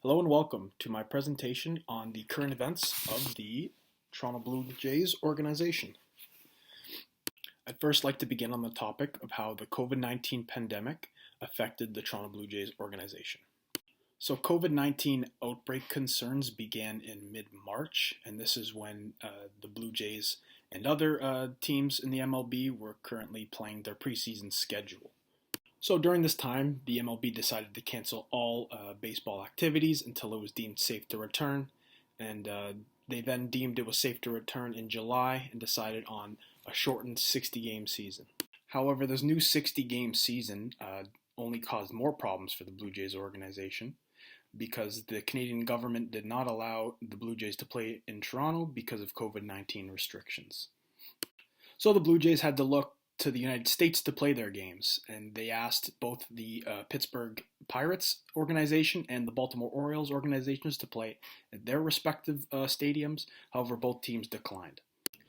Hello and welcome to my presentation on the current events of the Toronto Blue Jays organization. I'd first like to begin on the topic of how the COVID-19 pandemic affected the Toronto Blue Jays organization. So COVID-19 outbreak concerns began in mid-March, and this is when the Blue Jays and other teams in the MLB were currently playing their preseason schedule. So during this time, the MLB decided to cancel all baseball activities until it was deemed safe to return, and they then deemed it was safe to return in July and decided on a shortened 60-game season. However, this new 60-game season only caused more problems for the Blue Jays organization because the Canadian government did not allow the Blue Jays to play in Toronto because of COVID-19 restrictions. So the Blue Jays had to look to the United States to play their games, and they asked both the Pittsburgh Pirates organization and the Baltimore Orioles organizations to play at their respective stadiums. However, both teams declined.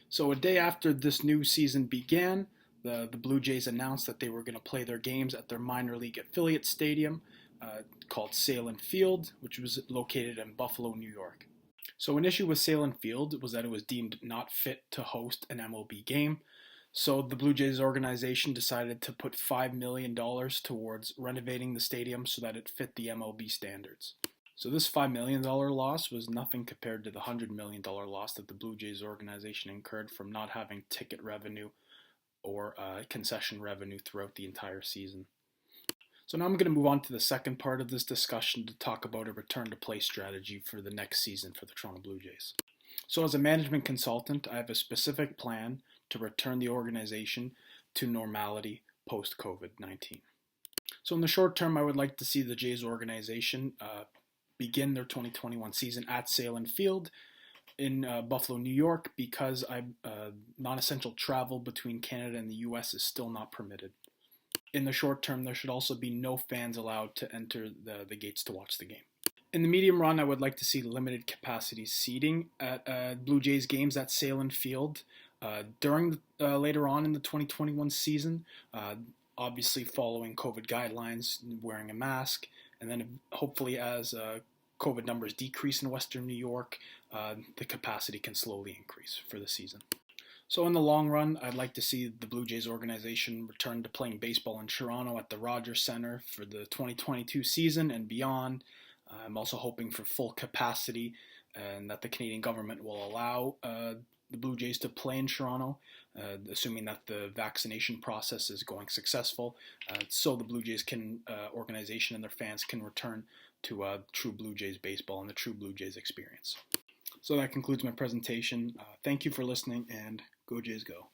So a day after this new season began, the Blue Jays announced that they were going to play their games at their minor league affiliate stadium called Salem Field, which was located in Buffalo, New York. So an issue with Salem Field was that it was deemed not fit to host an MLB game. So the Blue Jays organization decided to put $5 million towards renovating the stadium so that it fit the MLB standards. So this $5 million loss was nothing compared to the $100 million loss that the Blue Jays organization incurred from not having ticket revenue or concession revenue throughout the entire season. So now I'm going to move on to the second part of this discussion to talk about a return to play strategy for the next season for the Toronto Blue Jays. So as a management consultant, I have a specific plan to return the organization to normality post-COVID-19. So in the short term, I would like to see the Jays organization begin their 2021 season at Salem Field in Buffalo, New York, because non-essential travel between Canada and the US is still not permitted. In the short term, there should also be no fans allowed to enter the gates to watch the game. In the medium run, I would like to see limited capacity seating at Blue Jays games at Salem Field during later on in the 2021 season, obviously following COVID guidelines, wearing a mask, and then hopefully as COVID numbers decrease in Western New York, the capacity can slowly increase for the season. So in the long run, I'd like to see the Blue Jays organization return to playing baseball in Toronto at the Rogers Centre for the 2022 season and beyond. I'm also hoping for full capacity and that the Canadian government will allow the Blue Jays to play in Toronto, assuming that the vaccination process is going successful, so the Blue Jays organization and their fans can return to true Blue Jays baseball and the true Blue Jays experience. So that concludes my presentation. Thank you for listening, and go Jays go.